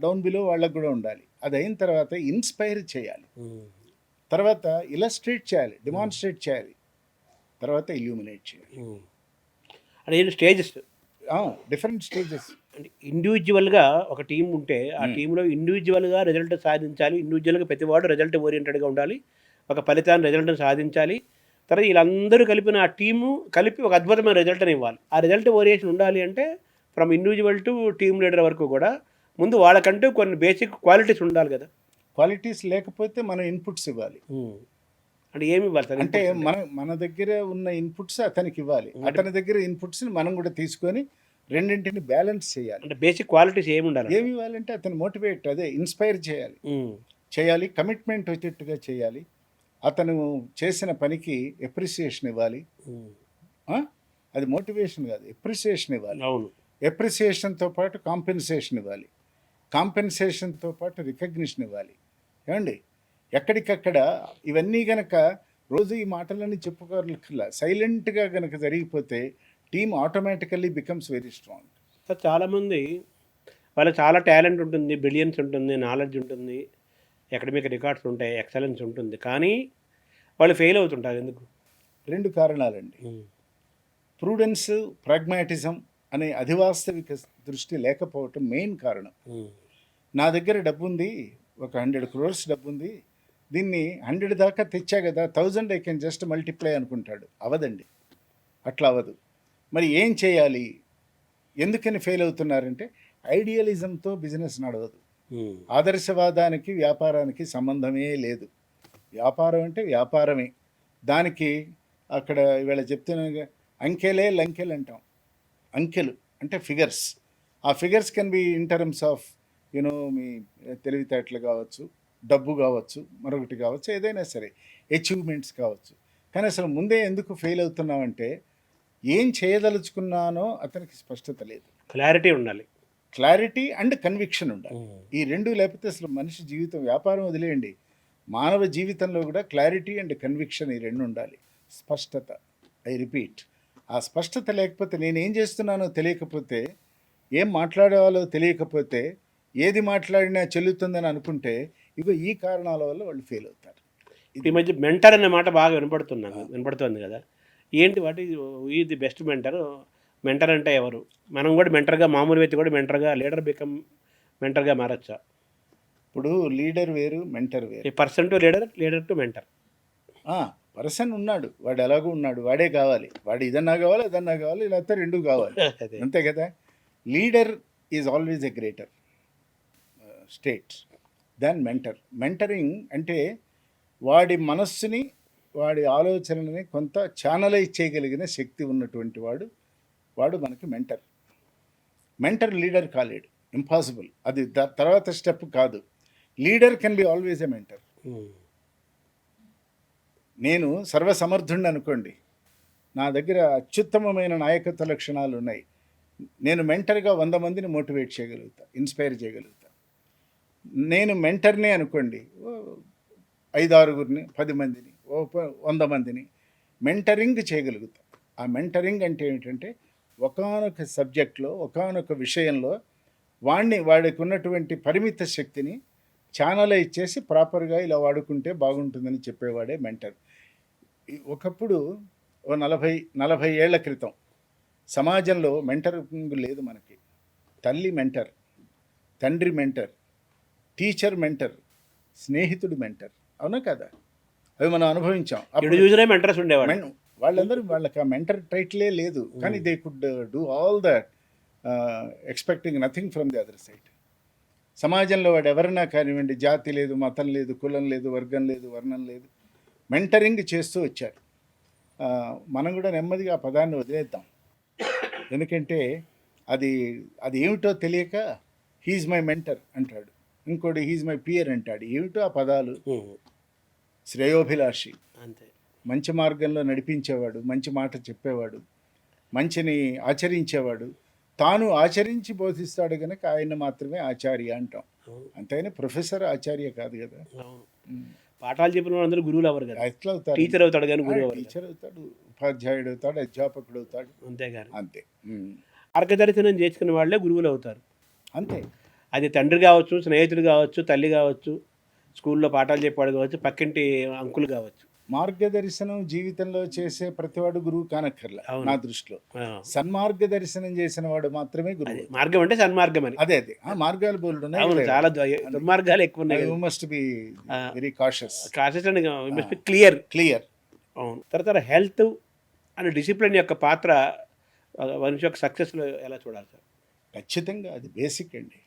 డౌన్ బిలో వాళ్ళకు కూడా ఉండాలి. అది అయిన తర్వాత ఇన్స్పైర్ చేయాలి, తర్వాత ఇలస్ట్రేట్ చేయాలి, డెమాన్స్ట్రేట్ చేయాలి, తర్వాత ఇల్యూమినేట్ చేయాలి. అంటే స్టేజెస్, డిఫరెంట్ స్టేజెస్. అంటే ఇండివిజువల్గా ఒక టీం ఉంటే ఆ టీంలో ఇండివిజువల్గా రిజల్ట్ సాధించాలి, ఇండివిజువల్గా ప్రతివాడు రిజల్ట్ ఓరియంటెడ్గా ఉండాలి, ఒక ఫలితాన్ని రిజల్ట్ని సాధించాలి. తర్వాత వీళ్ళందరూ కలిపిన ఆ టీము కలిపి ఒక అద్భుతమైన రిజల్ట్ని ఇవ్వాలి. ఆ రిజల్ట్ ఓరియంటెడ్ ఉండాలి అంటే from individual to team leader వరకు కూడా ముందు వాళ్ళకంటూ కొన్ని బేసిక్ క్వాలిటీస్ ఉండాలి కదా. క్వాలిటీస్ లేకపోతే మనం ఇన్పుట్స్ ఇవ్వాలి. అంటే ఏమి ఇవ్వాలి సార్? అంటే మన దగ్గర ఉన్న ఇన్పుట్స్ అతనికి ఇవ్వాలి, అతని దగ్గర ఇన్పుట్స్ని మనం కూడా తీసుకొని రెండింటిని బ్యాలెన్స్ చేయాలి. అంటే బేసిక్ క్వాలిటీస్ ఏమి ఉండాలి? ఏమి ఇవ్వాలంటే అతను మోటివేట్, అదే ఇన్స్పైర్ చేయాలి, కమిట్మెంట్ వచ్చేట్టుగా చేయాలి, అతను చేసిన పనికి ఎప్రిసియేషన్ ఇవ్వాలి. అది మోటివేషన్ కాదు, ఎప్రిసియేషన్ ఇవ్వాలి. అవును, ఎప్రిసియేషన్తో పాటు కాంపెన్సేషన్ ఇవ్వాలి. కాంపెన్సేషన్తో పాటు రికగ్నిషన్ ఇవ్వాలి. ఏమండి, ఎక్కడికక్కడ ఇవన్నీ గనక రోజు ఈ మాటలన్నీ చెప్పుకోవాలక్కర్లా, సైలెంట్గా గనక జరిగిపోతే team automatically becomes very strong. Sir చాలామంది వాళ్ళకి చాలా టాలెంట్ ఉంటుంది, బ్రిలియన్స్ ఉంటుంది, నాలెడ్జ్ ఉంటుంది, అకాడమిక్ రికార్డ్స్ ఉంటాయి, ఎక్సలెన్స్ ఉంటుంది, కానీ వాళ్ళు ఫెయిల్ అవుతుంటారు ఎందుకు? 2 కారణాలండి. ప్రూడెన్స్, ప్రాగ్మాటిజం అనే అధివాస్తవిక దృష్టి లేకపోవటం మెయిన్ కారణం. నా దగ్గర డబ్బు ఉంది, ఒక 100 crores డబ్బు ఉంది, దీన్ని 100 దాకా తెచ్చా కదా, 1000 ఐ కెన్ జస్ట్ మల్టిప్లై అనుకుంటాడు. అవదండి, అట్లా అవ్వదు. మరి ఏం చేయాలి? ఎందుకని ఫెయిల్ అవుతున్నారంటే ఐడియలిజంతో బిజినెస్ నడవదు. ఆదర్శవాదానికి వ్యాపారానికి సంబంధమే లేదు. వ్యాపారం అంటే వ్యాపారమే. దానికి అక్కడ ఇవాళ చెప్తున్నా అంకెలే లంకెలు అంటాం. అంకెలు అంటే ఫిగర్స్. ఆ figures can be in terms of మీ తెలివితేటలు కావచ్చు, డబ్బు కావచ్చు, మరొకటి కావచ్చు, ఏదైనా సరే అచీవ్మెంట్స్ కావచ్చు. కానీ అసలు ముందే ఎందుకు ఫెయిల్ అవుతున్నామంటే ఏం చేయదలుచుకున్నానో అతనికి స్పష్టత లేదు. క్లారిటీ ఉండాలి. క్లారిటీ అండ్ కన్విక్షన్ ఉండాలి. ఈ 2 లేకపోతే అసలు మనిషి జీవితం, వ్యాపారం వదిలేయండి, మానవ జీవితంలో కూడా క్లారిటీ అండ్ కన్విక్షన్ ఈ 2 ఉండాలి. స్పష్టత, ఐ రిపీట్. ఆ స్పష్టత లేకపోతే నేనేం చేస్తున్నానో తెలియకపోతే, ఏం మాట్లాడాలో తెలియకపోతే, ఏది మాట్లాడినా చెల్లుతుందని అనుకుంటే, ఇగో ఈ కారణాల వల్ల వాళ్ళు ఫెయిల్ అవుతారు. ఈ మధ్య మెంటర్ అనే మాట బాగా వినపడుతుంది కదా, ఏంటి వాటి ఇది బెస్ట్ మెంటర్? మెంటర్ అంటే ఎవరు? మనం కూడా మెంటర్గా, మామూలు వ్యక్తి కూడా మెంటర్గా, లీడర్ బికమ్ మెంటర్గా మారచ్చా? ఇప్పుడు లీడర్ వేరు, మెంటర్ వేరు. Person to leader, leader to mentor. Person ఉన్నాడు, వాడు ఎలాగో ఉన్నాడు, వాడే కావాలి, వాడు ఇదన్నా కావాలి, అదన్నా కావాలి, లేకపోతే 2 కావాలి, అంతే కదా. Leader is always a greater state than mentor. Mentoring అంటే వాడి మనస్సుని, వాడి ఆలోచనని కొంత ఛానలైజ్ చేయగలిగిన శక్తి ఉన్నటువంటి వాడు మనకి మెంటర్. మెంటర్ లీడర్ కాలేడు, ఇంపాసిబుల్. అది తర్వాత స్టెప్ కాదు. Leader can be always a mentor. నేను సర్వసమర్థుడిని అనుకోండి, నా దగ్గర అత్యుత్తమమైన నాయకత్వ లక్షణాలు ఉన్నాయి, నేను మెంటర్గా 100 మందిని మోటివేట్ చేయగలుగుతా, ఇన్స్పైర్ చేయగలుగుతా. నేను మెంటర్నే అనుకోండి, 5-6 10 మందిని, 100 మందిని మెంటరింగ్ చేయగలుగుతా. ఆ మెంటరింగ్ అంటే ఏమిటంటే ఒకానొక సబ్జెక్ట్లో, ఒకానొక విషయంలో వాడికి ఉన్నటువంటి పరిమిత శక్తిని ఛానలైజ్ చేసి ప్రాపర్గా ఇలా వాడుకుంటే బాగుంటుందని చెప్పేవాడే మెంటర్. ఒకప్పుడు 40 ఏళ్ల క్రితం సమాజంలో మెంటరింగ్ లేదు మనకి. తల్లి మెంటర్, తండ్రి మెంటర్, టీచర్ మెంటర్, స్నేహితుడు మెంటర్, అవునా కదా? అవి మనం అనుభవించాం. మెంటర్స్ ఉండేవాళ్ళు, వాళ్ళకి ఆ మెంటర్ టైటిలే లేదు, కానీ they could do all that expecting nothing from the other side. సమాజంలో వాడు ఎవరైనా కానివ్వండి, జాతి లేదు, మతం లేదు, కులం లేదు, వర్గం లేదు, వర్ణం లేదు, మెంటరింగ్ చేస్తూ వచ్చారు. మనం కూడా నెమ్మదిగా ఆ పదాన్ని వదిలేద్దాం. ఎందుకంటే అది ఏమిటో తెలియక హీజ్ మై మెంటర్ అంటాడు, ఇంకోటి హీజ్ మై పియర్ అంటాడు. ఏమిటో ఆ పదాలు. శ్రేయోభిలాషి, అంతే, మంచి మార్గంలో నడిపించేవాడు, మంచి మాట చెప్పేవాడు, మంచిని ఆచరించేవాడు, తాను ఆచరించి బోధిస్తాడు కనుక ఆయన మాత్రమే ఆచార్య అంటాం. అంతేనే ప్రొఫెసర్ ఆచార్య కాదు కదా. పాఠాలు చెప్పిన అందరూ గురువులు అవ్వరు కదా. ఎట్లా అవుతారు? టీచర్ అవుతాడు కానీ గురువు అవ్వరు. టీచర్ అవుతాడు, ఉపాధ్యాయుడు అవుతాడు, అధ్యాపకుడు అవుతాడు, అంతేగాని అంతే. మార్గదర్శనం చేసుకునే వాళ్ళే గురువులు అవుతారు. అంతే. అది తండ్రి కావచ్చు, స్నేహితుడు కావచ్చు, తల్లి కావచ్చు, స్కూల్లో పాఠాలు చెప్పాడు కావచ్చు, పక్కింటి అంకులు కావచ్చు. మార్గదర్శనం జీవితంలో చేసే ప్రతివాడు గురువు కానక్కర్లా నా దృష్టిలో. సన్మార్గదర్శనం చేసిన వాడు మాత్రమే గురువు. మార్గం అంటే సన్మార్గం అని. అదే మార్గాలు బోల్డ్ ఉన్నాయి, చాలా దుర్మార్గాలు ఎక్కువ ఉన్నాయి. You must be very cautious and clear. అవును. తర్వాత హెల్త్ అండ్ డిసిప్లిన్ యొక్క పాత్ర మనిషి యొక్క సక్సెస్లో ఎలా చూడాలి సార్? ఖచ్చితంగా అది బేసిక్ అండి.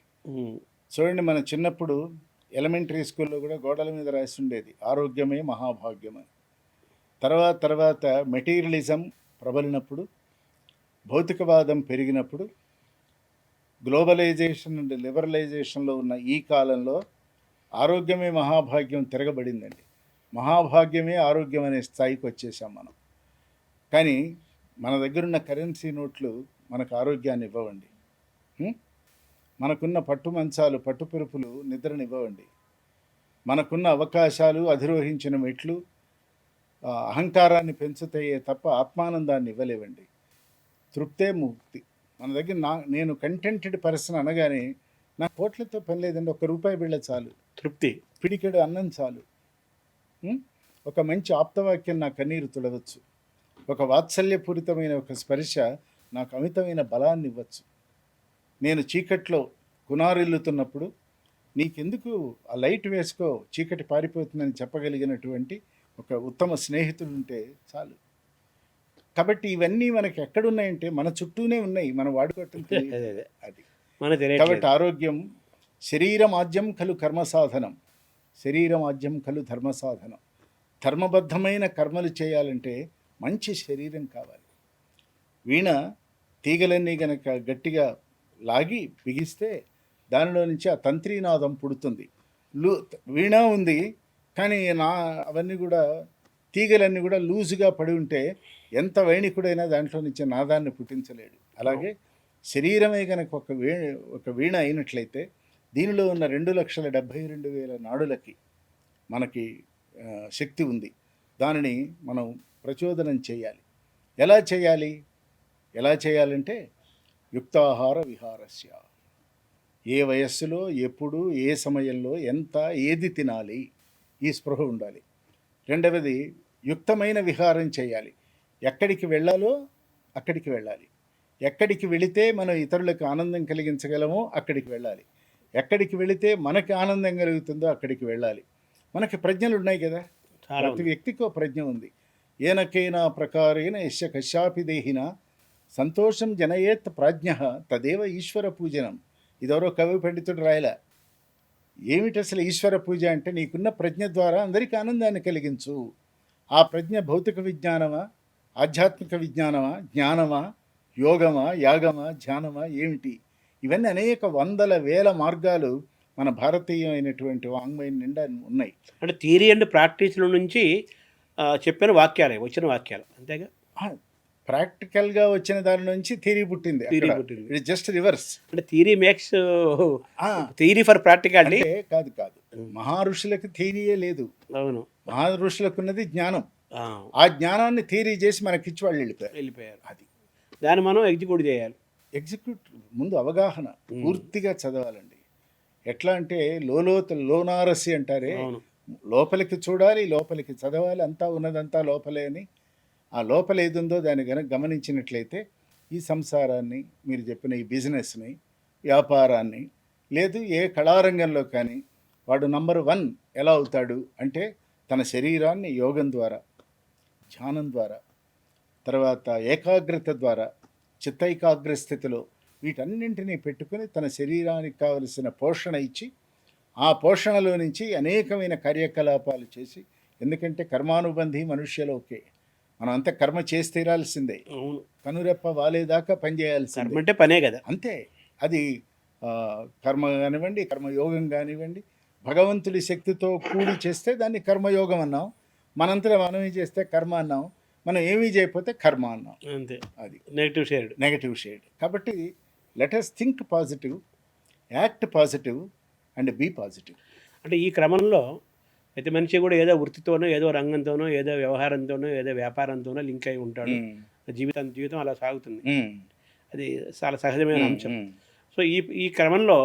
చూడండి, మన చిన్నప్పుడు ఎలిమెంటరీ స్కూల్లో కూడా గోడల మీద రాసి ఉండేది ఆరోగ్యమే మహాభాగ్యం అని. తర్వాత మెటీరియలిజం ప్రబలినప్పుడు, భౌతికవాదం పెరిగినప్పుడు, గ్లోబలైజేషన్ అండ్ లిబరలైజేషన్లో ఉన్న ఈ కాలంలో ఆరోగ్యమే మహాభాగ్యం తిరగబడిందండి. మహాభాగ్యమే ఆరోగ్యం అనే స్థాయికి వచ్చేసాం మనం. కానీ మన దగ్గరున్న కరెన్సీ నోట్లు మనకు ఆరోగ్యాన్ని ఇవ్వవండి. మనకున్న పట్టు మంచాలు పట్టుపిరుపులు నిద్రనివ్వండి. మనకున్న అవకాశాలు అధిరోహించిన మెట్లు అహంకారాన్ని పెంచుతాయే తప్ప ఆత్మానందాన్ని ఇవ్వలేవండి. తృప్తే ముక్తి. మన దగ్గర నేను కంటెంటెడ్ పర్సన్ అనగానే నా కోట్లతో పని లేదండి. ₹1 బిళ్ళ చాలు, తృప్తి, పిడికెడు అన్నం చాలు, ఒక మంచి ఆప్తవాక్యం నా కన్నీరు తుడవచ్చు, ఒక వాత్సల్యపూరితమైన ఒక స్పర్శ నాకు అమితమైన బలాన్ని ఇవ్వచ్చు. నేను చీకట్లో కునారిల్లుతున్నప్పుడు నీకెందుకు ఆ లైట్ వేసుకో, చీకటి పారిపోతుందని చెప్పగలిగినటువంటి ఒక ఉత్తమ స్నేహితుడు ఉంటే చాలు. కాబట్టి ఇవన్నీ మనకి ఎక్కడున్నాయంటే మన చుట్టూనే ఉన్నాయి, మనం వాడుకోవటం తెలియదు. అది కాబట్టి ఆరోగ్యం శరీరమాద్యం ఖలు కర్మ సాధనం, శరీరమాద్యం ఖలు ధర్మ సాధనం. ధర్మబద్ధమైన కర్మలు చేయాలంటే మంచి శరీరం కావాలి. వీణ తీగలన్నీ గనక గట్టిగా లాగి బిగిస్తే దానిలో నుంచి ఆ తంత్రీనాదం పుడుతుంది. వీణ ఉంది కానీ అవన్నీ కూడా తీగలన్నీ కూడా లూజుగా పడి ఉంటే ఎంత వైణికుడైనా దాంట్లో నుంచి నాదాన్ని పుట్టించలేడు. అలాగే శరీరమే కనుక ఒక వీణ అయినట్లయితే దీనిలో ఉన్న 2,72,000 నాడులకి మనకి శక్తి ఉంది. దానిని మనం ప్రచోదనం చేయాలి. ఎలా చేయాలంటే యుక్తాహార విహారస్య, ఏ వయస్సులో ఎప్పుడు ఏ సమయంలో ఎంత ఏది తినాలి ఈ స్పృహ ఉండాలి. రెండవది యుక్తమైన విహారం చేయాలి. ఎక్కడికి వెళ్ళాలో అక్కడికి వెళ్ళాలి. ఎక్కడికి వెళితే మనం ఇతరులకు ఆనందం కలిగించగలమో అక్కడికి వెళ్ళాలి. ఎక్కడికి వెళితే మనకి ఆనందం కలుగుతుందో అక్కడికి వెళ్ళాలి. మనకి ప్రజ్ఞలు ఉన్నాయి కదా, ప్రతి వ్యక్తికి ఒక ప్రజ్ఞ ఉంది. ఏనకైనా ప్రకారేణ యస్య కశ్యాపి దేహిన సంతోషం జనయేత్ ప్రాజ్ఞ తదేవ ఈశ్వర పూజనం. ఇదెవరో కవి పండితుడు రాయల. ఏమిటి అసలు ఈశ్వర పూజ అంటే? నీకున్న ప్రజ్ఞ ద్వారా అందరికీ ఆనందాన్ని కలిగించు. ఆ ప్రజ్ఞ భౌతిక విజ్ఞానమా, ఆధ్యాత్మిక విజ్ఞానమా, జ్ఞానమా, యోగమా, యాగమా, ధ్యానమా, ఏమిటి? ఇవన్నీ అనేక వందల వేల మార్గాలు మన భారతీయమైనటువంటి వాంగ్మయం నిండా ఉన్నాయి. అంటే థియరీ అండ్ ప్రాక్టీస్ల నుంచి చెప్పిన వచ్చిన వాక్యాలు అంతేగా. ప్రాక్టికల్గా వచ్చిన దాని నుంచి థియరీ పుట్టింది. It just reverse. అంటే theory makes theory for practicality. కాదు మహర్షులకు థియరీయే లేదు. అవును, మహర్షులకు ఉన్నది జ్ఞానం. ఆ జ్ఞానాన్ని థియరీ చేసి మనకిచ్చి వాళ్ళు వెళ్ళిపోయారు. అది దాన్ని మనం ఎగ్జిక్యూట్ ముందు అవగాహన పూర్తిగా చదవాలండి. ఎట్లా అంటే లోనారసి అంటారే, లోపలికి చూడాలి, లోపలికి చదవాలి. అంతా ఉన్నదంతా లోపలే అని. ఆ లోపల ఏది ఉందో దాన్ని కనుక గమనించినట్లయితే ఈ సంసారాన్ని, మీరు చెప్పిన ఈ బిజినెస్ని, వ్యాపారాన్ని, లేదు ఏ కళారంగంలో కానీ వాడు నంబర్ 1 ఎలా అవుతాడు అంటే తన శరీరాన్ని యోగం ద్వారా, ధ్యానం ద్వారా, తర్వాత ఏకాగ్రత ద్వారా, చిత్తైకాగ్ర స్థితిలో వీటన్నింటినీ పెట్టుకుని తన శరీరానికి కావలసిన పోషణ ఇచ్చి ఆ పోషణలో నుంచి అనేకమైన కార్యకలాపాలు చేసి, ఎందుకంటే కర్మానుబంధి మనుష్యలోకే, మనం అంతా కర్మ చేసి తీరాల్సిందే. కనురెప్ప వాలేదాకా పనిచేయాల్సిందే. అంటే పనే కదా, అంతే. అది కర్మ కానివ్వండి, కర్మయోగం కానివ్వండి, భగవంతుడి శక్తితో కూడి చేస్తే దాన్ని కర్మయోగం అన్నాం. మనంతటా మనమే చేస్తే కర్మ అన్నాం. మనం ఏమీ చేయకపోతే కర్మ అన్నాం. అంతే. అది నెగటివ్ షేడ్. కాబట్టి let us think positive, act positive and be positive. అంటే ఈ క్రమంలో ప్రతి మనిషి కూడా ఏదో వృత్తితోనో, ఏదో రంగంతోనో, ఏదో వ్యవహారంతోనో, ఏదో వ్యాపారంతోనో లింక్ అయి ఉంటాడు. జీవితం అలా సాగుతుంది. అది చాలా సహజమైన అంశం. సో ఈ క్రమంలో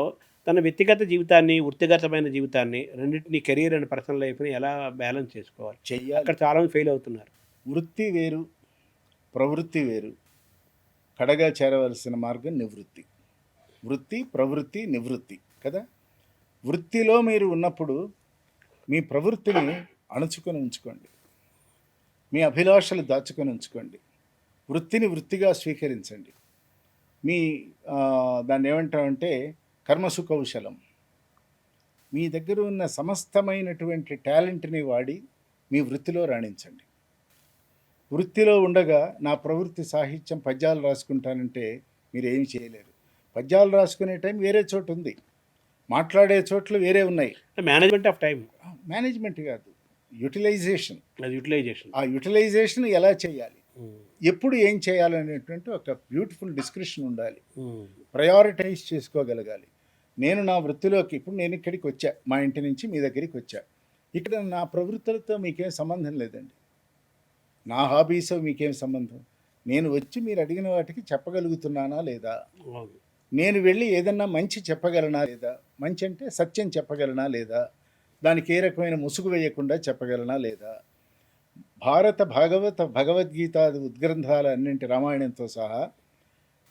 తన వ్యక్తిగత జీవితాన్ని, వృత్తిగతమైన జీవితాన్ని, రెండింటినీ, కెరీర్ అండ్ పర్సనల్ లైఫ్ని ఎలా బ్యాలెన్స్ చేసుకోవాలి? అక్కడ చాలామంది ఫెయిల్ అవుతున్నారు. వృత్తి వేరు, ప్రవృత్తి వేరు. కడగా చేరవలసిన మార్గం నివృత్తి. వృత్తి, ప్రవృత్తి, నివృత్తి కదా. వృత్తిలో మీరు ఉన్నప్పుడు మీ ప్రవృత్తిని అణుచుకొని ఉంచుకోండి, మీ అభిలాషలు దాచుకొని ఉంచుకోండి. వృత్తిని వృత్తిగా స్వీకరించండి. మీ దాన్ని ఏమంటామంటే కర్మసుకౌశలం. మీ దగ్గర ఉన్న సమస్తమైనటువంటి టాలెంట్ని వాడి మీ వృత్తిలో రాణించండి. వృత్తిలో ఉండగా నా ప్రవృత్తి సాహిత్యం, పద్యాలు రాసుకుంటానంటే మీరు ఏమి చేయలేరు. పద్యాలు రాసుకునే టైం వేరే చోటు ఉంది, మాట్లాడే చోట్లు వేరే ఉన్నాయి. మేనేజ్మెంట్ ఆఫ్ టైం, మేనేజ్మెంట్ కాదు, యూటిలైజేషన్. ఆ యూటిలైజేషన్ ఎలా చేయాలి, ఎప్పుడు ఏం చేయాలనేటువంటి ఒక బ్యూటిఫుల్ డిస్క్రిప్షన్ ఉండాలి. ప్రయారిటైజ్ చేసుకోగలగాలి. నేను నా వృత్తిలోకి ఇప్పుడు నేను ఇక్కడికి వచ్చా, మా ఇంటి నుంచి మీ దగ్గరికి వచ్చా. ఇక్కడ నా ప్రవృత్తులతో మీకేం సంబంధం లేదండి. నా హాబీస్ మీకేం సంబంధం? నేను వచ్చి మీరు అడిగిన వాటికి చెప్పగలుగుతున్నానా లేదా? అవును. నేను వెళ్ళి ఏదన్నా మంచి చెప్పగలనా లేదా? మంచి అంటే సత్యం చెప్పగలనా లేదా? దానికి ఏ రకమైన ముసుగు వేయకుండా చెప్పగలనా లేదా? భారత భగవద్గీతాది ఉద్గ్రంథాల అన్నింటి రామాయణంతో సహా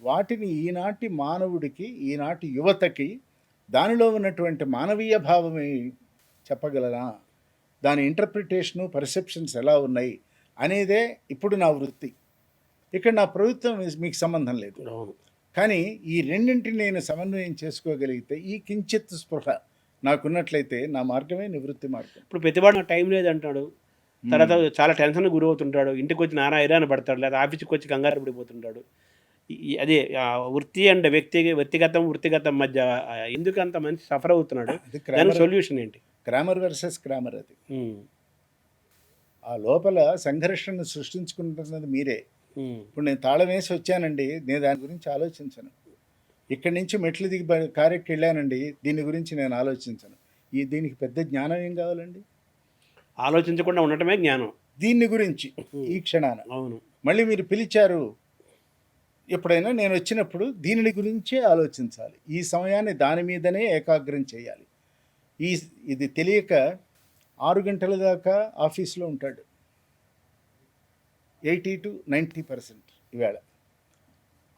వాటిని ఈనాటి మానవుడికి, ఈనాటి యువతకి దానిలో ఉన్నటువంటి మానవీయ భావమే చెప్పగలనా? దాని ఇంటర్ప్రిటేషను, పర్సెప్షన్స్ ఎలా ఉన్నాయి అనేదే ఇప్పుడు నా వృత్తి. ఇక్కడ నా ప్రభుత్వం మీకు సంబంధం లేదు. అవును. కానీ ఈ రెండింటిని నేను సమన్వయం చేసుకోగలిగితే, ఈ కించిత్ స్పృహ నాకున్నట్లయితే నా మార్గమే నివృత్తి మార్గం. ఇప్పుడు ప్రతివాడు నాకు టైం లేదంటాడు, తర్వాత చాలా టెన్షన్ గురవుతుంటాడు, ఇంటికి వచ్చి నానా హైరాణ పడతాడు, లేదా ఆఫీస్కి వచ్చి కంగారు పడిపోతుంటాడు. అదే వృత్తి అండ్ వృత్తిగతం మధ్య ఎందుకు అంత మంచి సఫర్ అవుతున్నాడు? అది దానికి సొల్యూషన్ ఏంటి? Cramer versus Cramer. అది ఆ లోపల సంఘర్షణను సృష్టించుకుంటున్నది మీరే. ఇప్పుడు నేను తాళం వేసి వచ్చానండి, నేను దాని గురించి ఆలోచించను. ఇక్కడి నుంచి మెట్లు దిగి కారెక్కి వెళ్ళానండి, దీని గురించి నేను ఆలోచించను. దీనికి పెద్ద జ్ఞానం ఏం కావాలండి? ఆలోచించకుండా ఉండటమే జ్ఞానం. దీన్ని గురించి ఈ క్షణాన అవును. మళ్ళీ మీరు పిలిచారు, ఎప్పుడైనా నేను వచ్చినప్పుడు దీనిని గురించే ఆలోచించాలి. ఈ సమయాన్ని దాని మీదనే ఏకాగ్రం చేయాలి. ఇది తెలియక 6 గంటల దాకా ఆఫీస్లో ఉంటాడు. 80 to 90% ఈవేళ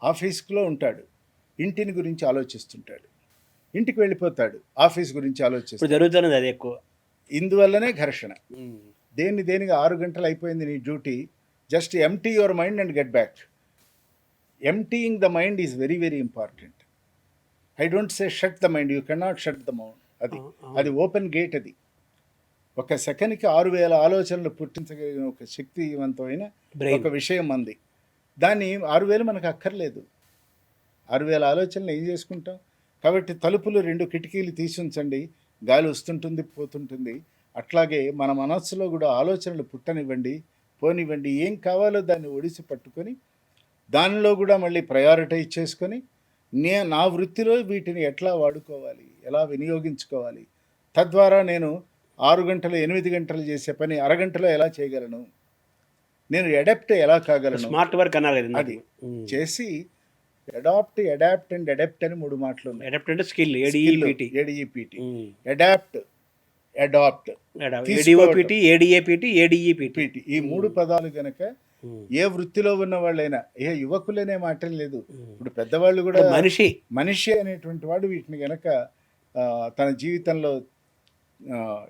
ఆఫీస్లో ఉంటాడు, ఇంటిని గురించి ఆలోచిస్తుంటాడు. ఇంటికి వెళ్ళిపోతాడు, ఆఫీస్ గురించి ఆలోచిస్తాడు. జరుగుతున్నది అది ఎక్కువ. ఇందువల్లనే ఘర్షణ. దేనికి 6 గంటలు అయిపోయింది నీ duty, just empty your mind and get back. ఎంటీయింగ్ the mind is very very important. I don't say shut the mind, you cannot shut the mind. అది ఓపెన్ గేట్. అది ఒక సెకండ్కి 6000 ఆలోచనలు పుట్టించగలిగిన ఒక శక్తివంతమైన ఒక విషయం అంది. దాన్ని 6000 మనకు అక్కర్లేదు. 6000 ఆలోచనలు ఏం చేసుకుంటాం? కాబట్టి తలుపులు 2 కిటికీలు తీసి ఉంచండి, గాలి వస్తుంటుంది పోతుంటుంది. అట్లాగే మన మనస్సులో కూడా ఆలోచనలు పుట్టనివ్వండి, పోనివ్వండి. ఏం కావాలో దాన్ని ఒడిసి పట్టుకొని దానిలో కూడా మళ్ళీ ప్రయారిటైజ్ చేసుకొని నా వృత్తిలో వీటిని ఎట్లా వాడుకోవాలి, ఎలా వినియోగించుకోవాలి, తద్వారా నేను 6 గంటలు 8 గంటలు చేసే పని అరగంటలో ఎలా చేయగలను, నేను అడాప్ట్ ఎలా కాగలను. స్మార్ట్ వర్క్ అన్నారు కదా అది చేసి అడాప్ట్ అండ్ అడాప్ట్ అని 3 మాటలు ఉన్నాయి. అడాప్ట్ అంటే స్కిల్, ఏడిఈపిటి. అడాప్ట్, ఏడిఓపిటి, ఏడిఏపిటి, ఏడిఈపిటి. ఈ 3 పదాలు గనక ఏ వృత్తిలో ఉన్న వాళ్ళైనా, ఏ యువకులనే మాట లేదు, ఇప్పుడు పెద్దవాళ్ళు కూడా మనిషి అనేటువంటి వాడు వీటిని గనక తన జీవితంలో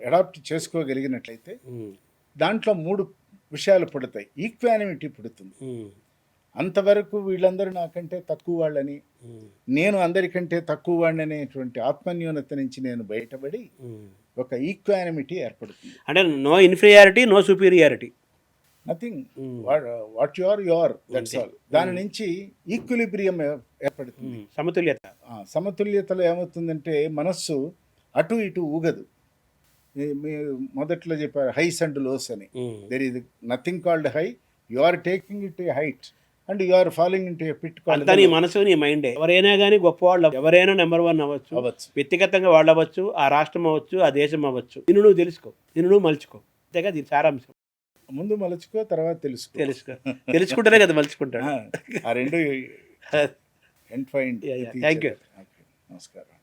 అడాప్ట్ చేసుకోగలిగినట్లయితే దాంట్లో 3 విషయాలు పుడతాయి. ఈక్వానిమిటీ పుడుతుంది. అంతవరకు వీళ్ళందరూ నాకంటే తక్కువ వాళ్ళని, నేను అందరికంటే తక్కువ వాడిని అనేటువంటి ఆత్మన్యూనత నుంచి నేను బయటపడి ఒక ఈక్వానిమిటీ ఏర్పడుతుంది. అంటే no inferiority, no superiority, nothing, what you are, that's all. దాని నుంచి ఈక్విలిబ్రియం ఏర్పడుతుంది, సమతుల్యతలో ఏమవుతుందంటే మనస్సు అటు ఇటు ఊగదు. మీరు మొదట్లో చెప్పారు హైస్ అండ్ లోస్ అని. There is nothing called high, you are taking it a height and you are following into a pit. నీ మనసు, నీ మైండే. ఎవరైనా కానీ గొప్పవాళ్ళు, ఎవరైనా నెంబర్ 1 అవ్వచ్చు, వ్యక్తిగతంగా వాళ్ళు అవ్వచ్చు, ఆ రాష్ట్రం అవ్వచ్చు, ఆ దేశం అవ్వచ్చు. నిన్ను నువ్వు తెలుసుకో, నిన్ను నువ్వు మలుచుకో. అంతేగా దీని సారాంశం. ముందు మలుచుకో, తర్వాత తెలుసుకుంటేనే కదా మలుచుకుంటాడు. ఆ 2 ఎండ్ ఫైండ్. Thank you. నమస్కారం.